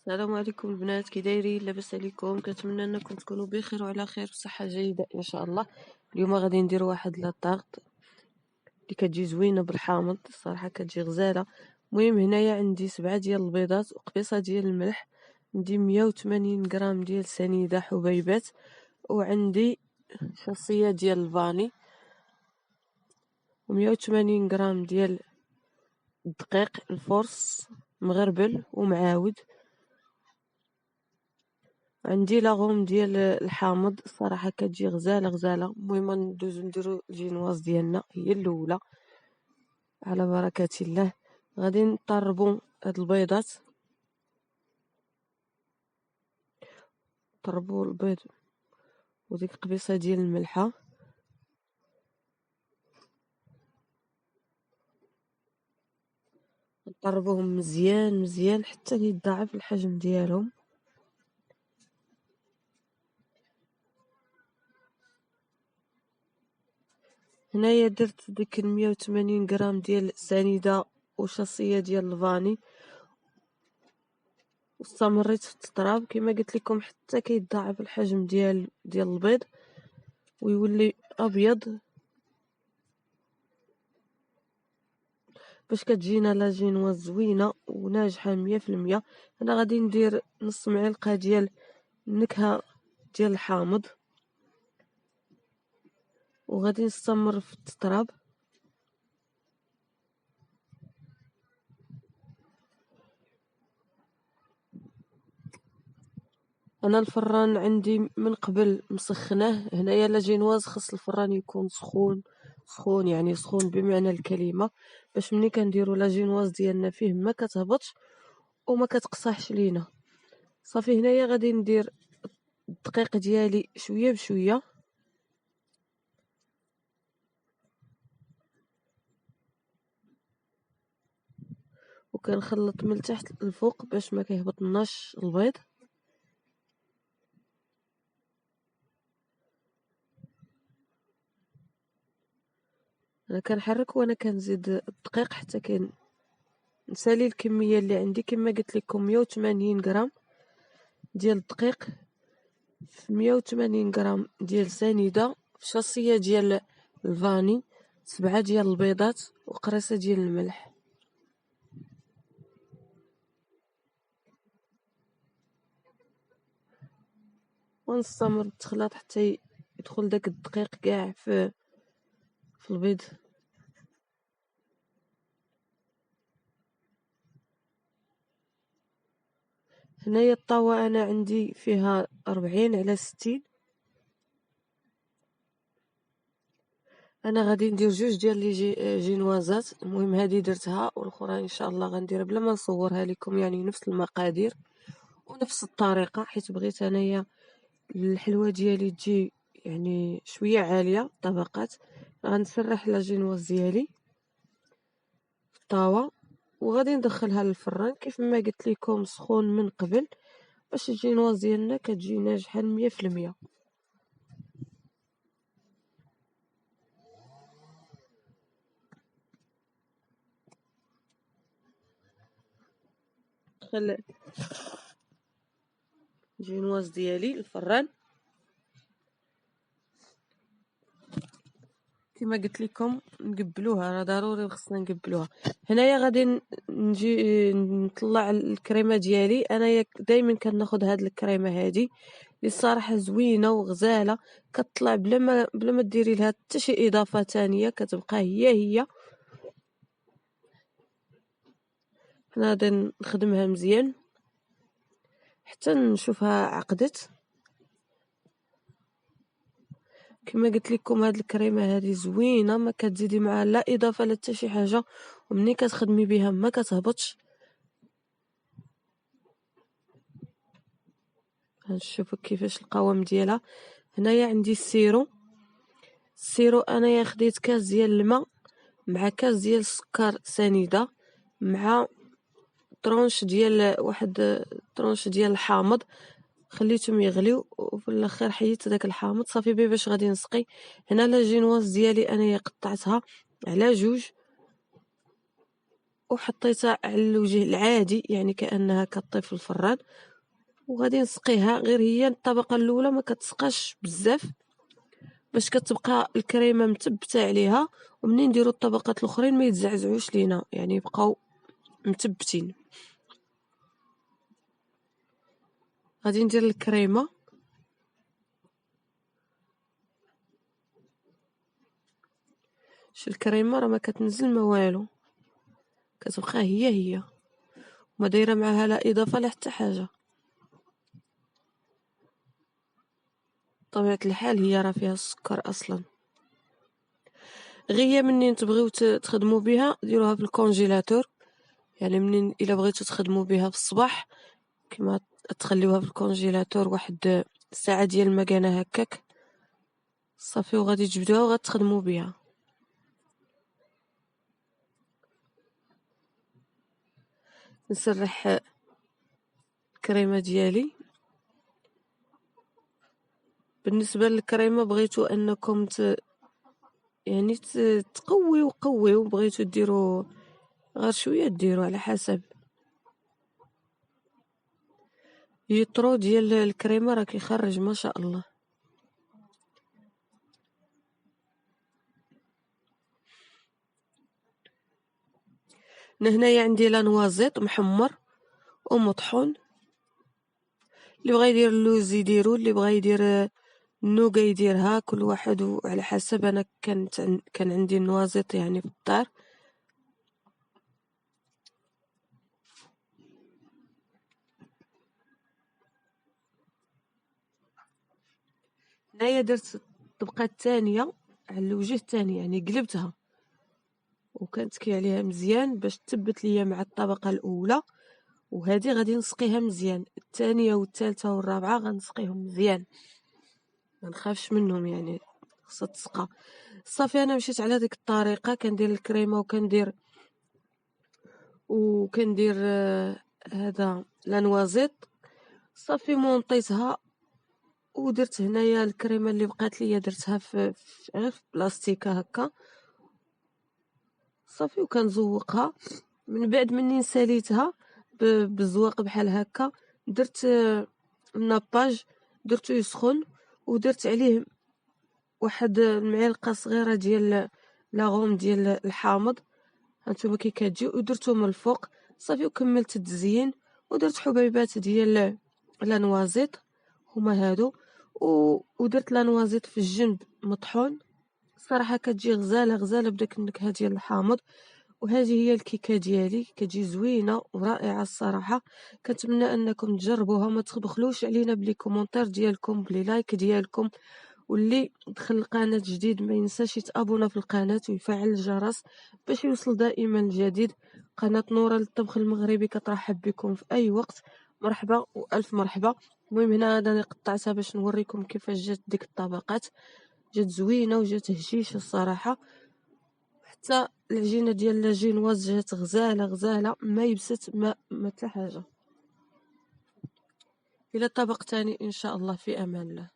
السلام عليكم البنات، كي دايرين؟ لاباس عليكم؟ كنتمنى انكم تكونوا بخير وعلى خير وصحه جيده ان شاء الله. اليوم غادي ندير واحد لاطاغط اللي كتجي زوينه بالحامض، الصراحه كتجي غزاله. المهم هنايا عندي 7 ديال البيضات وقبيصه ديال الملح، عندي 180 غرام ديال سنيده حبيبات، وعندي شصيه ديال الفاني، و180 غرام ديال الدقيق الفورس مغربل ومعاود، عندي لاغوم ديال الحامض، الصراحه كتجي غزاله غزاله. المهم ندوزو نديرو الجينواز ديالنا، هي الاولى على بركه الله. غادي نطربو هاد البيضات، نطربو البيض وديك القبيصه ديال الملحه، نطربوهم مزيان مزيان حتى يتضاعف الحجم ديالهم. هنايا درت ديك 180 غرام ديال السنيده وشصيه ديال الفاني، واستمريت في التطراب كما قلت لكم حتى كيتضاعف الحجم ديال البيض ويولي ابيض، باش كتجينا لاجينواز زوينه وناجحه 100%. انا غادي ندير نص معلقه ديال النكهه ديال الحامض، وغادي نستمر في التطراب. انا الفران عندي من قبل مسخناه. هنايا لاجينواز خص الفران يكون سخون سخون، يعني سخون بمعنى الكلمه، باش ملي كنديروا لاجينواز ديالنا فيه ما كتهبطش وما كتقصحش لينا. صافي هنايا غادي ندير الدقيق ديالي شويه بشويه، وكنخلط من التحت للفوق باش ما كيهبطناش البيض. انا كنحرك وانا كنزيد الدقيق حتى نسالي الكميه اللي عندي. كما قلت لكم 180 غرام ديال الدقيق في 180 غرام ديال سنيده في شصيه ديال الفاني، 7 ديال البيضات وقرصه ديال الملح. ونستمر بالتخلاط حتى يدخل داك الدقيق كاع في البيض. هنايا الطاوة انا عندي فيها 40×60. انا غادي ندير جوج ديال لي جينوازات. المهم هذه درتها والاخرى ان شاء الله غنديرها بلا ما نصورها لكم، يعني نفس المقادير ونفس الطريقه، حيت بغيت انايا الحلوه ديالي تجي يعني شويه عاليه طبقات. غنسرح لا جينواز ديالي في الطاوه وغادي ندخلها للفران كيف ما قلت لكم سخون من قبل، باش الجينواز ديالنا كتجي ناجحه 100%. ندخل الجينواز ديالي الفران كما قلت لكم نقبلوها، راه ضروري خصنا نقبلوها. هنايا غادي نجي نطلع الكريمه ديالي. انايا دائما كناخذ هاد الكريمه هادي اللي الصراحه زوينه وغزاله، كتطلع بلا ما ديري لها حتى شي اضافه تانية، كتبقى هي. حنا غادي نخدمها مزيان حتى نشوفها عقدت. كما قلت لكم هاد الكريمه هذه زوينه، ما كتزيدي معها لا اضافه لا حتى شي حاجه، ومني كتخدمي بها ما كتهبطش. نشوفوا كيفاش القوام ديالها. هنايا عندي السيرو انايا خديت كاس ديال الماء مع كاس ديال السكر سنيده مع طرونش ديال طرونش ديال الحامض، خليتهم يغليو وفي الاخر حيدت داك الحامض صافي باش غادي نسقي. هنا لا جينواز ديالي انايا قطعتها على جوج وحطيتها على الوجه العادي، يعني كأنها كطيف الفران، وغادي نسقيها. غير هي الطبقة الأولى ما كتسقاش بزاف باش كتبقى الكريمة متبتة عليها، ومنين نديرو الطبقات الأخرين ما يتزعزعوش لينا، يعني يبقاو متبتين. غادي ندير الكريمة، الكريمة راه ما كتنزل ما والو، كتبقى هي وما دايره معاها لا اضافه لا حتى حاجه. بطبيعه الحال هي راه فيها السكر اصلا. غير منين تبغيو تخدموا بها ديروها في الكونجيلاتور، يعني منين الا بغيتو تخدموا بها في الصباح كما تخليوها في الكونجيلاتور واحد ساعه ديال المكانه هكاك صافي، وغادي تجبدوها وغتخدموا بها. نسرح الكريمه ديالي. بالنسبه للكريمه بغيتو انكم يعني تقويو بغيتو ديروا غير شويه ديروا على حسب. يطرو ديال الكريمه راه كيخرج ما شاء الله. هنايا عندي لا نوازيط محمر ومطحون، اللي بغى يدير اللوز يديرو، اللي بغى يدير النوغا يديرها، كل واحد وعلى حسب. انا كان عندي النوازيط يعني في الدار. هنايا درت الطبقه الثانيه على الوجه الثاني، يعني قلبتها وكنتكي عليها مزيان باش تثبت ليا مع الطبقه الاولى، وهذه غادي نسقيها مزيان. الثانيه والثالثه والرابعه غنسقيهم مزيان، ما نخافش منهم، يعني خصها تسقى صافي. انا مشيت على ديك الطريقه، كندير الكريمه وكندير هذا لانوازيط صافي. مونطيتها ودرت هنايا الكريمه اللي بقات ليا درتها في غير في بلاستيكه هكا صافي، وكنزوقها. من بعد منين ساليتها بالزواق بحال هكا درت الناباج، درتو يسخن ودرت عليه واحد المعلقه صغيره ديال لاغوم ديال الحامض، هانتوما كي كتجي، ودرتو من الفوق صافي. وكملت التزيين ودرت حبيبات ديال لانوازيط هما هادو، ودرت لانوازيط في الجنب مطحون. صراحه كتجي غزاله بداك النكهه ديال الحامض. وهذه هي الكيكه ديالي، كتجي زوينه ورائعه الصراحه. كنتمنى انكم تجربوها، ما تبخلوش علينا بلي كومونتير ديالكم، بلي لايك ديالكم، واللي دخل القناه جديد ما ينساش يتابونا في القناه ويفعل الجرس باش يوصل دائما الجديد. قناه نوره للطبخ المغربي كترحب بكم في اي وقت. مرحبا والف مرحبا. المهم هنا انا قطعتها باش نوريكم كيفاش جات ديك الطبقات، جات زوينه وجات هشيشه الصراحه. حتى العجينه ديال لاجينواز جات غزاله ما يبست ما حتى حاجه. الى طبق تاني ان شاء الله، في امان الله.